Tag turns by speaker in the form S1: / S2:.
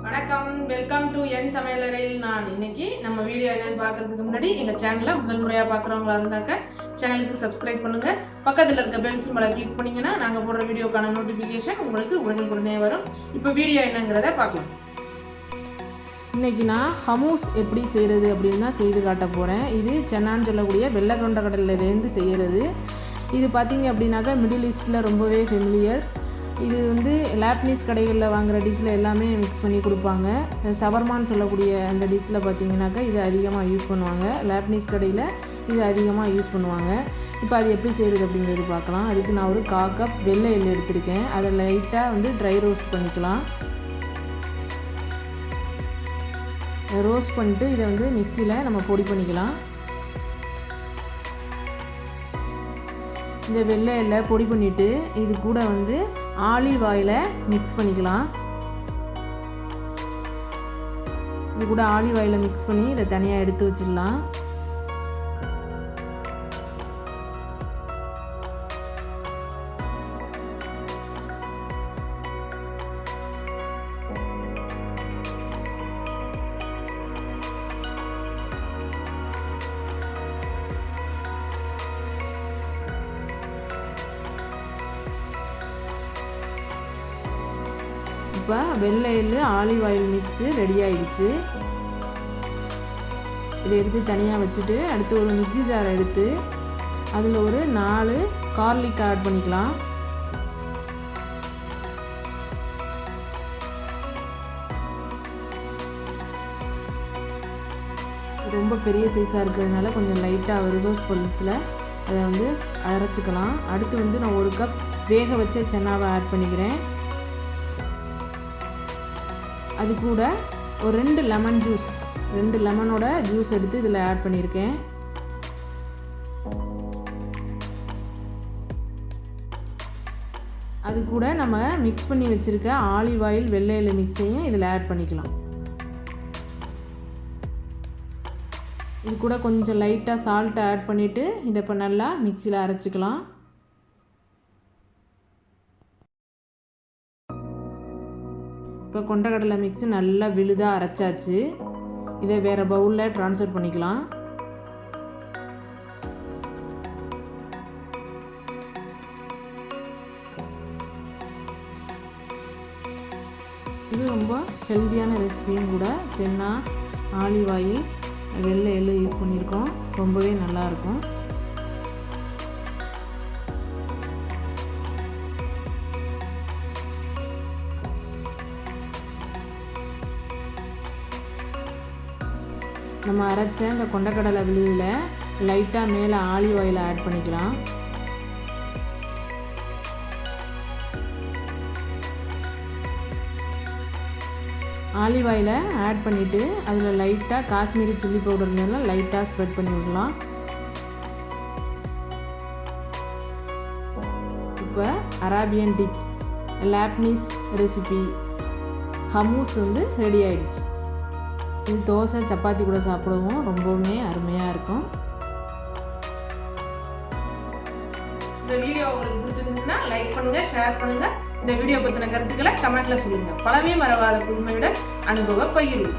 S1: வணக்கம், welcome to என் சமையலறையில். நான் இன்னைக்கு நம்ம வீடியோ என்னன்னு பார்க்கறதுக்கு முன்னாடி எங்கள் சேனலை முதல் முறையாக பார்க்குறவங்களா இருந்தாக்க சேனலுக்கு சப்ஸ்கிரைப் பண்ணுங்கள். பக்கத்தில் இருக்க பெல் சிம்பலை கிளிக் பண்ணிங்கன்னா நாங்கள் போடுற வீடியோக்கான நோட்டிஃபிகேஷன் உங்களுக்கு உடனே வரும். இப்போ வீடியோ என்னங்கிறத பார்க்கலாம். இன்றைக்கி நான் ஹமூஸ் எப்படி செய்கிறது அப்படின்னு தான் செய்து காட்ட போகிறேன். இது சென்னான்னு சொல்லக்கூடிய வெள்ளை கொண்ட கடலையிலேருந்து செய்கிறது. இது பார்த்திங்க அப்படின்னாக்கா மிடில் ஈஸ்டில் ரொம்பவே ஃபெமிலியர். இது லேப்னீஸ் கடைகளில் வாங்குகிற டிஷ்ஷில் எல்லாமே மிக்ஸ் பண்ணி கொடுப்பாங்க. சவர்மான்னு சொல்லக்கூடிய அந்த டிஷ்ஷில் பார்த்திங்கனாக்கா இது அதிகமாக யூஸ் பண்ணுவாங்க. லேப்னீஸ் கடையில் இது அதிகமாக யூஸ் பண்ணுவாங்க. இப்போ அது எப்படி செய்கிறது அப்படிங்கிறது பார்க்கலாம். அதுக்கு நான் ஒரு 1/4 கப் வெள்ளை எள்ளு எடுத்திருக்கேன். அதை லைட்டாக ட்ரை ரோஸ்ட் பண்ணிக்கலாம். ரோஸ்ட் பண்ணிட்டு இதை மிக்சியில் நம்ம பொடி பண்ணிக்கலாம். இந்த வெள்ளை எள்ளை பொடி பண்ணிவிட்டு இது கூட ஆலிவ் ஆயிலை மிக்ஸ் பண்ணிக்கலாம். இது கூட ஆலிவ் ஆயிலை மிக்ஸ் பண்ணி இதை தனியாக எடுத்து வச்சிடலாம். இப்போ வெள்ளை எள்ளு ஆலிவ் ஆயில் மிக்ஸு ரெடி ஆகிடுச்சு. இதை எடுத்து தனியாக வச்சுட்டு அடுத்து ஒரு மிக்ஸி ஜாரை எடுத்து அதில் ஒரு 4 கார்லிக் ஆட் பண்ணிக்கலாம். ரொம்ப பெரிய சைஸாக இருக்கிறதுனால கொஞ்சம் லைட்டாக ரிவர்ஸ் பல்ஸில் அதை அரைச்சிக்கலாம். அடுத்து நான் 1 கப் வேக வச்ச சன்னாவை ஆட் பண்ணிக்கிறேன். அது கூட ஒரு 2 லெமன் ஜூஸ், 2 லெமனோட ஜூஸ் எடுத்து இதில் ஆட் பண்ணியிருக்கேன். அது கூட நம்ம மிக்ஸ் பண்ணி வச்சுருக்க ஆலிவ் ஆயில் வெள்ளை எள்ளு மிக்ஸையும் இதில் ஆட் பண்ணிக்கலாம். இது கூட கொஞ்சம் லைட்டாக சால்ட்டை ஆட் பண்ணிவிட்டு இதை இப்போ நல்லா மிக்சியில் அரைச்சிக்கலாம். இப்போ கொண்டக்கடலை மிக்ஸு நல்லா விழுதாக அரைச்சாச்சு. இதை வேறு பவுலில் ட்ரான்ஸ்ஃபர் பண்ணிக்கலாம். இது ரொம்ப ஹெல்த்தியான ரெசிபியும் கூட. சென்னா, ஆலிவ் ஆயில், வெள்ளை எள்ளு யூஸ் பண்ணியிருக்கோம். ரொம்பவே நல்லாயிருக்கும். நம்ம அரைச்ச இந்த கொண்டக்கடலை விழுதில் லைட்டாக மேலே ஆலிவ் ஆயிலை ஆட் பண்ணிக்கலாம். ஆலிவ் ஆயிலை ஆட் பண்ணிவிட்டு அதில் லைட்டாக காஷ்மீரி சில்லி பவுடர் மேலே லைட்டாக ஸ்ப்ரெட் பண்ணி விடலாம். இப்போ அரேபியன் டிப் லேப்னீஸ் ரெசிபி ஹமூஸ் ரெடி ஆயிடுச்சு. இது தோசை சப்பாத்தி கூட சாப்பிடுவோம். ரொம்பவுமே அருமையாக இருக்கும். இந்த வீடியோ உங்களுக்கு பிடிச்சிருந்ததுன்னா லைக் பண்ணுங்கள், ஷேர் பண்ணுங்கள். இந்த வீடியோ பற்றின கருத்துக்களை கமெண்ட்டில் சொல்லுங்கள். பழமே மறவாத புதுமையுடன் அனுபவ பகிர்வு.